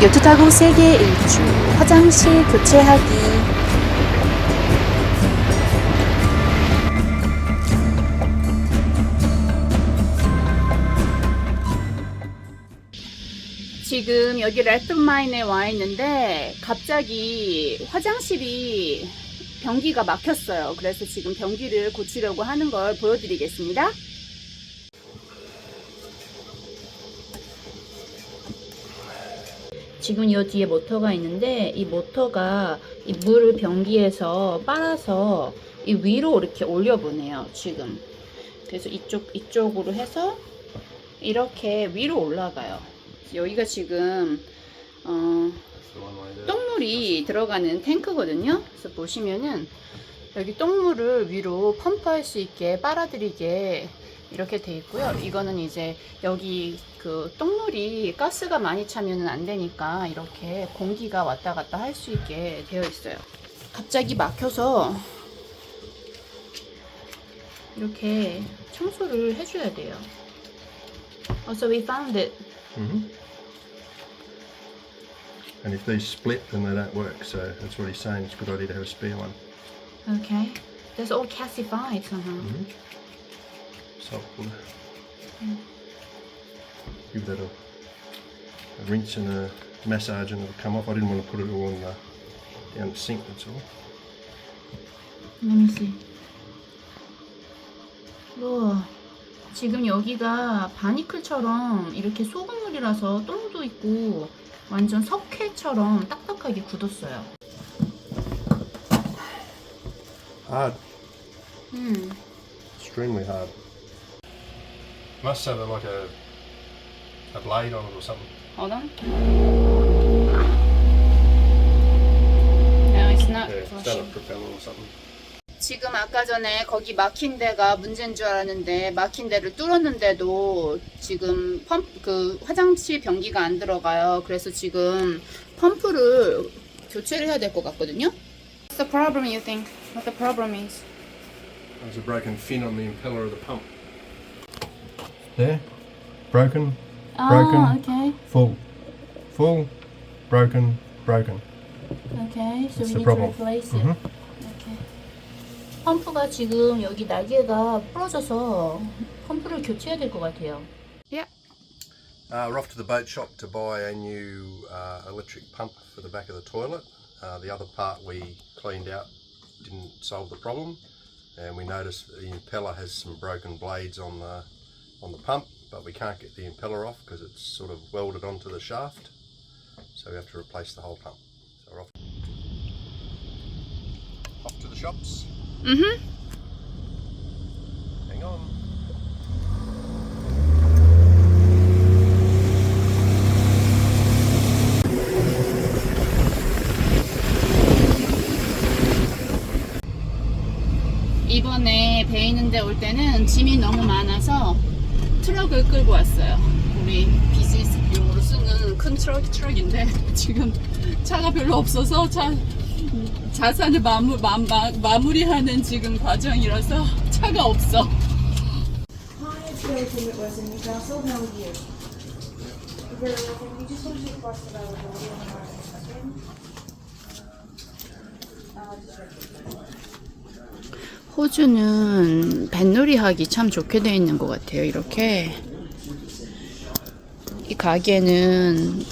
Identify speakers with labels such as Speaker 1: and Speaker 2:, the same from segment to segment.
Speaker 1: 요트 타고 세계 일주, 화장실 교체하기. 지금 여기 레프트마인에 와 있는데 갑자기 화장실이 변기가 막혔어요. 그래서 지금 변기를 고치려고 하는 걸 보여드리겠습니다. 지금 이 뒤에 모터가 있는데 이 모터가 이 물을 변기에서 빨아서 이 위로 이렇게 올려보내요. 지금 그래서 이쪽으로 해서 이렇게 위로 올라가요. 여기가 지금 똥물이 들어가는 탱크거든요. 그래서 보시면은 여기 똥물을 위로 펌프할 수 있게 빨아들이게 이렇게 돼 있고요. 이거는 이제 여기 그 똥물이 가스가 많이 차면은 안 되니까 이렇게 공기가 왔다 갔다 할 수 있게 되어 있어요. 갑자기 막혀서 이렇게 청소를 해줘야 돼요. So we found it.
Speaker 2: And if these split, then they don't work. So that's what he's saying. It's a good idea to have a spare one.
Speaker 1: Okay. That's all calcified somehow.
Speaker 2: Salt water. Give that a rinse and a massage, and it'll come off. I didn't want to put it all on down the sink. That's all.
Speaker 1: Let me see. 우와. 지금 여기가 바니클처럼 이렇게 소금물이라서 똥도 있고 완전 석회처럼 딱딱하게 굳었어요.
Speaker 2: Hard. Extremely hard. Must have like a blade on it or something.
Speaker 1: Hold on. No, it's not.
Speaker 2: Yeah, it's done a propeller or something.
Speaker 1: 지금 아까 전에 거기 막힌 데가 문제인 줄 알았는데 막힌 데를 뚫었는데도 지금 그 화장실 변기가 안 들어가요. 그래서 지금 펌프를 교체를 해야 될 것 같거든요. What's the problem you think? What the problem is?
Speaker 2: There's a broken fin on the impeller of the pump. There, broken, broken,
Speaker 1: okay.
Speaker 2: full, broken, broken.
Speaker 1: Okay, so
Speaker 2: That's
Speaker 1: we
Speaker 2: the
Speaker 1: need
Speaker 2: problem.
Speaker 1: to replace it. Okay. 펌프가 지금 여기 날개가 부러져서 펌프를 교체해야 될 것 같아요. Yeah.
Speaker 2: We're off to the boat shop to buy a new electric pump for the back of the toilet. The other part we cleaned out didn't solve the problem, and we noticed the impeller has some broken blades on the pump, but we can't get the impeller off because it's sort of welded onto the shaft, so we have to replace the whole pump. So we're off to the shops. Hang on.
Speaker 1: 이번에 배 있는 데 올 때는 짐이 너무 많아서 트럭을 끌고 왔어요. 우리 비즈니스용으로 쓰는 큰 트럭인데 지금 차가 별로 없어서 자산을 마무리하는 지금 과정이라서 차가 없어.
Speaker 3: Hi, it's Rachel. It was in Newcastle. How are you? Very well, thank you. Just want to check what's availability on the market in a second.
Speaker 1: 호주는 뱃놀이 하기 참 좋게 되어 있는 것 같아요. 이렇게 이 가게는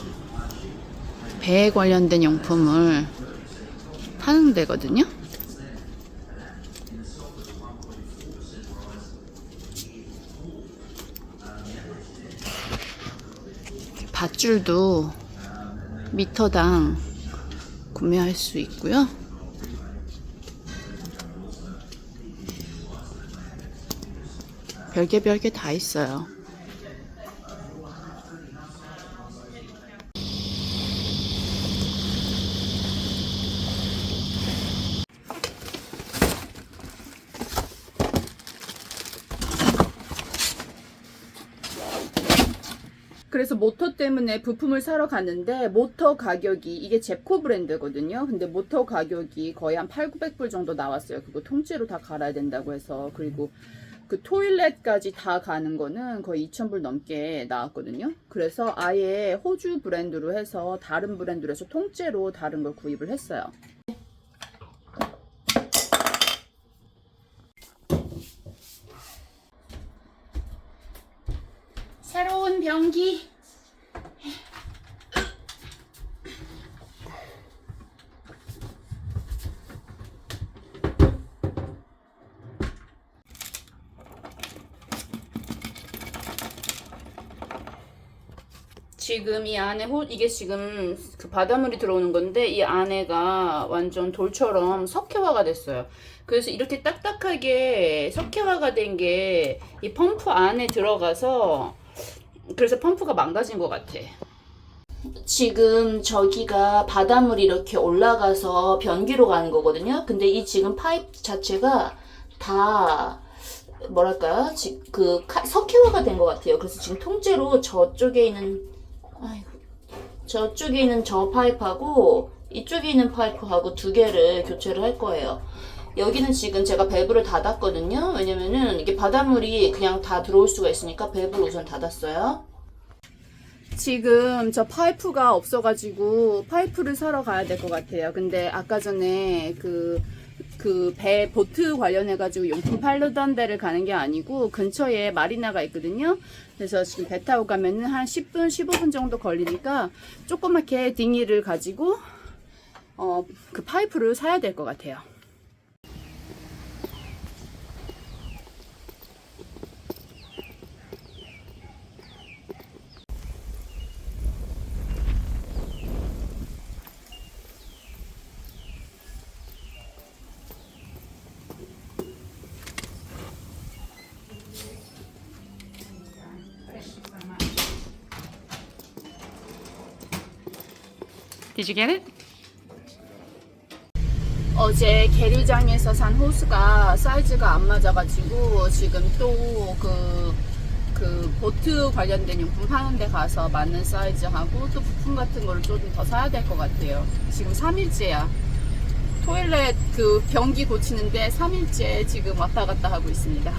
Speaker 1: 배에 관련된 용품을 파는 데거든요. 밧줄도 미터당 구매할 수 있고요. 별게 다 있어요. 그래서 모터 때문에 부품을 사러 갔는데 모터 가격이 이게 잽코 브랜드거든요. 근데 모터 가격이 거의 한 800~900불 정도 나왔어요. 그거 통째로 다 갈아야 된다고 해서. 그리고 그 토일렛까지 다 가는 거는 거의 2,000불 넘게 나왔거든요. 그래서 아예 호주 브랜드로 해서 다른 브랜드로 해서 통째로 다른 걸 구입을 했어요. 새로운 변기. 지금 이 안에 이게 지금 그 바닷물이 들어오는 건데 이 안에가 완전 돌처럼 석회화가 됐어요. 그래서 이렇게 딱딱하게 석회화가 된 게 이 펌프 안에 들어가서 그래서 펌프가 망가진 것 같아. 지금 저기가 바닷물이 이렇게 올라가서 변기로 가는 거거든요. 근데 이 지금 파이프 자체가 다 뭐랄까요? 그 석회화가 된 것 같아요. 그래서 지금 통째로 저쪽에 있는 저 파이프하고 이쪽에 있는 파이프하고 두 개를 교체를 할 거예요. 여기는 지금 제가 밸브를 닫았거든요. 왜냐면은 이게 바닷물이 그냥 다 들어올 수가 있으니까 밸브를 우선 닫았어요. 지금 저 파이프가 없어가지고 파이프를 사러 가야 될 것 같아요. 근데 아까 전에 배 보트 관련해가지고 용품 팔려던 데를 가는 게 아니고 근처에 마리나가 있거든요. 그래서 지금 배 타고 가면은 한 10분, 15분 정도 걸리니까 조그맣게 딩이를 가지고 그 파이프를 사야 될 것 같아요. Did you get it? 어제 계류장에서 산 호스가 사이즈가 안 맞아가지고 지금 또 그 보트 관련된 용품 파는 데 가서 맞는 사이즈하고 또 부품 같은 거를 좀 더 사야 될 것 같아요. 지금 3일째야. 토일렛 그 변기 고치는데 3일째 지금 왔다 갔다 하고 있습니다.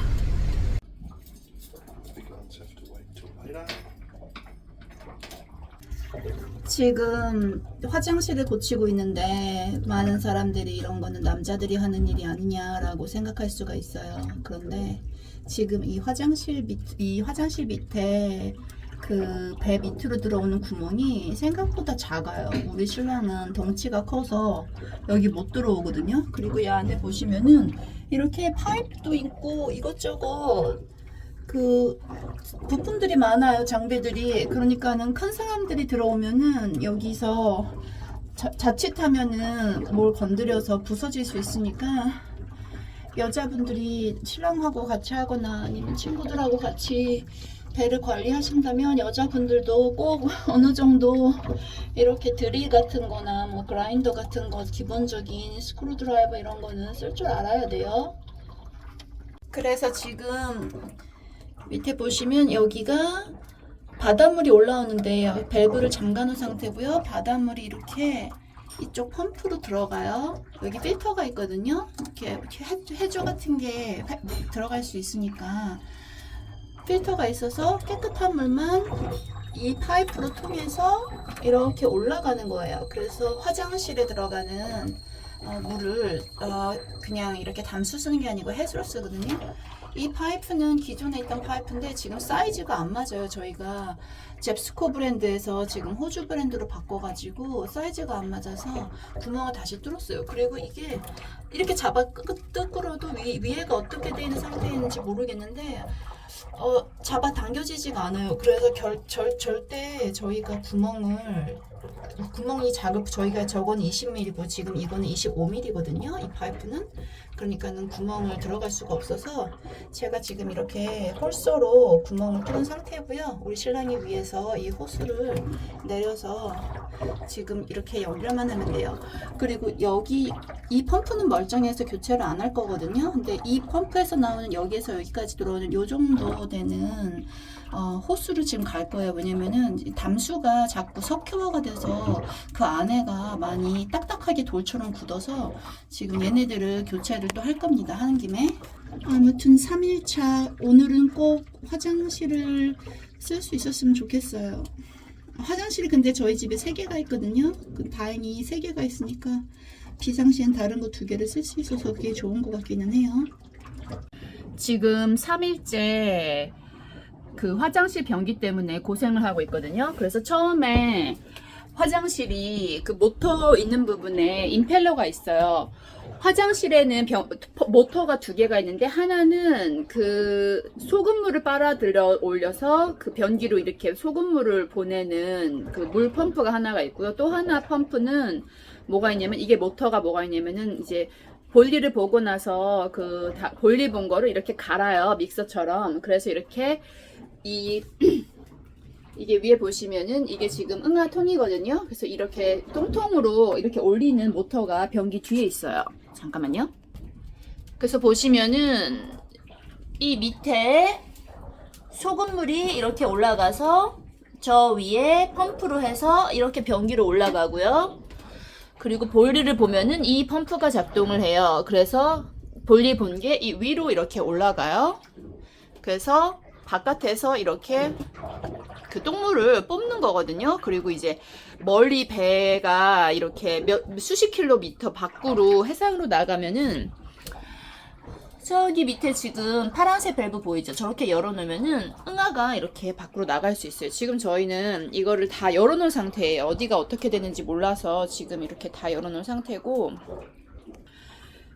Speaker 1: 지금 화장실을 고치고 있는데 많은 사람들이 이런 거는 남자들이 하는 일이 아니냐라고 생각할 수가 있어요. 그런데 지금 이 화장실 밑에 그 배 밑으로 들어오는 구멍이 생각보다 작아요. 우리 신랑은 덩치가 커서 여기 못 들어오거든요. 그리고 이 안에 보시면은 이렇게 파이프도 있고 이것저것 그 부품들이 많아요. 장비들이. 그러니까는 큰 사람들이 들어오면은 여기서 자칫하면은 뭘 건드려서 부서질 수 있으니까 여자분들이 신랑하고 같이 하거나 아니면 친구들하고 같이 배를 관리하신다면 여자분들도 꼭 어느 정도 이렇게 드릴 같은 거나 뭐 그라인더 같은 거 기본적인 스크루드라이버 이런 거는 쓸 줄 알아야 돼요. 그래서 지금 밑에 보시면 여기가 바닷물이 올라오는데 밸브를 잠가 놓은 상태고요. 바닷물이 이렇게 이쪽 펌프로 들어가요. 여기 필터가 있거든요. 이렇게 해조 같은 게 들어갈 수 있으니까 필터가 있어서 깨끗한 물만 이 파이프로 통해서 이렇게 올라가는 거예요. 그래서 화장실에 들어가는 물을 그냥 이렇게 담수 쓰는 게 아니고 해수로 쓰거든요. 이 파이프는 기존에 있던 파이프인데 지금 사이즈가 안 맞아요. 저희가 잽스코 브랜드에서 지금 호주 브랜드로 바꿔가지고 사이즈가 안 맞아서 구멍을 다시 뚫었어요. 그리고 이게 이렇게 뜯고도 위에가 어떻게 되어 있는 상태에 있는지 모르겠는데 잡아 당겨지지가 않아요. 그래서 절대 저희가 구멍이 저희가 저건 20mm고 지금 이거는 25mm거든요. 이 파이프는. 그러니까는 구멍을 들어갈 수가 없어서 제가 지금 이렇게 홀서로 구멍을 뚫은 상태고요. 우리 신랑이 위에서 이 호스를 내려서 지금 이렇게 연결만 하면 돼요. 그리고 여기 이 펌프는 멀쩡해서 교체를 안 할 거거든요. 근데 이 펌프에서 나오는 여기에서 여기까지 들어오는 요 정도 되는 호스로 지금 갈 거예요. 왜냐면은 담수가 자꾸 석회화가 돼서 그 안에가 많이 딱딱하게 돌처럼 굳어서 지금 얘네들을 교체를 또 할 겁니다. 하는 김에. 아무튼 3일차 오늘은 꼭 화장실을 쓸 수 있었으면 좋겠어요. 화장실이 근데 저희 집에 3개가 있거든요. 다행히 3개가 있으니까 비상시엔 다른 거 2개를 쓸 수 있어서 그게 좋은 것 같기는 해요. 지금 3일째 그 화장실 변기 때문에 고생을 하고 있거든요. 그래서 처음에 화장실이 그 모터 있는 부분에 임펠러가 있어요. 화장실에는 모터가 2개가 있는데 하나는 그 소금물을 빨아들여 올려서 그 변기로 이렇게 소금물을 보내는 그 물 펌프가 하나가 있고요. 또 하나 펌프는 뭐가 있냐면 이게 모터가 뭐가 있냐면은 이제 볼일을 보고 나서 그 볼일 본 거를 이렇게 갈아요. 믹서처럼. 그래서 이렇게 이게 위에 보시면은 이게 지금 응아통이거든요. 그래서 이렇게 똥통으로 이렇게 올리는 모터가 변기 뒤에 있어요. 잠깐만요. 그래서 보시면은 이 밑에 소금물이 이렇게 올라가서 저 위에 펌프로 해서 이렇게 변기로 올라가고요. 그리고 볼일을 보면은 이 펌프가 작동을 해요. 그래서 볼일 본 게 이 위로 이렇게 올라가요. 그래서 바깥에서 이렇게 그 똥물을 뽑는 거거든요. 그리고 이제 멀리 배가 이렇게 수십 킬로미터 밖으로 해상으로 나가면은 저기 밑에 지금 파란색 밸브 보이죠? 저렇게 열어놓으면은 응아가 이렇게 밖으로 나갈 수 있어요. 지금 저희는 이거를 다 열어놓은 상태예요. 어디가 어떻게 되는지 몰라서 지금 이렇게 다 열어놓은 상태고,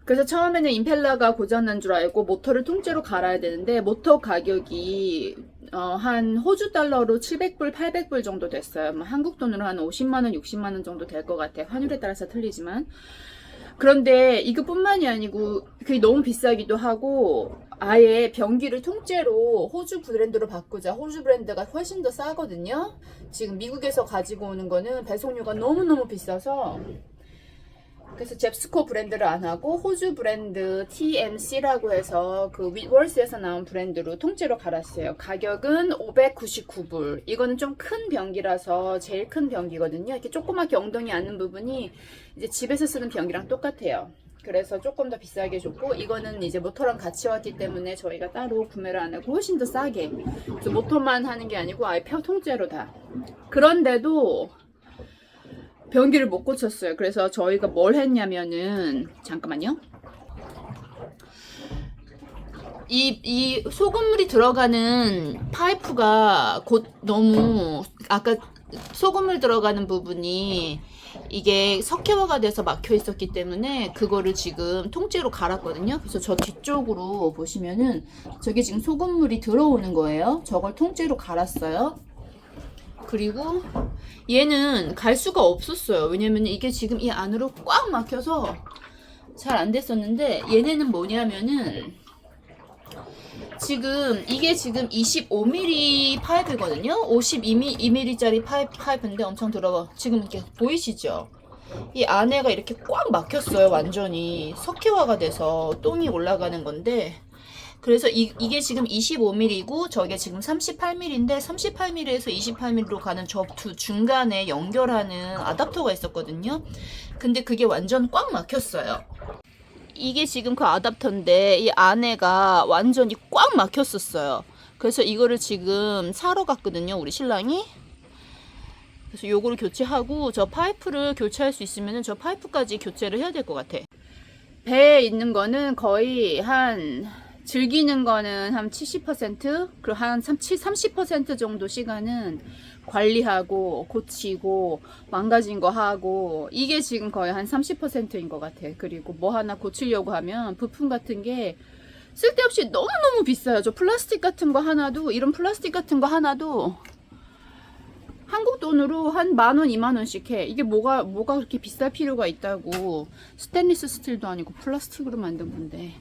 Speaker 1: 그래서 처음에는 임펠러가 고장난 줄 알고 모터를 통째로 갈아야 되는데 모터 가격이 한 호주 달러로 700불, 800불 정도 됐어요. 한국 돈으로 한 50만원, 60만원 정도 될 것 같아요. 환율에 따라서 틀리지만. 그런데 이것뿐만이 아니고 그게 너무 비싸기도 하고, 아예 변기를 통째로 호주 브랜드로 바꾸자. 호주 브랜드가 훨씬 더 싸거든요. 지금 미국에서 가지고 오는 거는 배송료가 너무너무 비싸서, 그래서 잽스코 브랜드를 안 하고 호주 브랜드 TMC라고 해서 그 윗월스에서 나온 브랜드로 통째로 갈았어요. 가격은 599불. 이거는 좀 큰 변기라서 제일 큰 변기거든요. 이렇게 조그맣게 엉덩이 앉는 부분이 이제 집에서 쓰는 변기랑 똑같아요. 그래서 조금 더 비싸게 줬고, 이거는 이제 모터랑 같이 왔기 때문에 저희가 따로 구매를 안 하고 훨씬 더 싸게. 그래서 모터만 하는 게 아니고 아예 통째로 다. 그런데도 변기를 못 고쳤어요. 그래서 저희가 뭘 했냐면은, 잠깐만요. 이 소금물이 들어가는 파이프가 곧 너무, 아까 소금물 들어가는 부분이 이게 석회화가 돼서 막혀 있었기 때문에 그거를 지금 통째로 갈았거든요. 그래서 저 뒤쪽으로 보시면은 저게 지금 소금물이 들어오는 거예요. 저걸 통째로 갈았어요. 그리고 얘는 갈 수가 없었어요. 왜냐면 이게 지금 이 안으로 꽉 막혀서 잘 안 됐었는데, 얘네는 뭐냐면은 지금 이게 지금 25mm 파이프거든요. 52mm짜리 파이프인데 엄청 더러워. 지금 이렇게 보이시죠? 이 안에가 이렇게 꽉 막혔어요. 완전히 석회화가 돼서 똥이 올라가는 건데, 그래서 이게 지금 25mm이고 저게 지금 38mm인데 38mm에서 28mm로 가는 저 두 중간에 연결하는 아답터가 있었거든요. 근데 그게 완전 꽉 막혔어요. 이게 지금 그 아답터인데 이 안에가 완전히 꽉 막혔었어요. 그래서 이거를 지금 사러 갔거든요, 우리 신랑이. 그래서 요거를 교체하고 저 파이프를 교체할 수 있으면 저 파이프까지 교체를 해야 될 것 같아. 배에 있는 거는 거의 즐기는 거는 한 70%, 그리고 한 30% 정도 시간은 관리하고 고치고 망가진 거 하고, 이게 지금 거의 한 30%인 것 같아. 그리고 뭐 하나 고치려고 하면 부품 같은 게 쓸데없이 너무너무 비싸요. 저 플라스틱 같은 거 하나도, 이런 플라스틱 같은 거 하나도 한국 돈으로 한 10,000원, 20,000원씩 해. 이게 뭐가 그렇게 비쌀 필요가 있다고. 스테인리스 스틸도 아니고 플라스틱으로 만든 건데.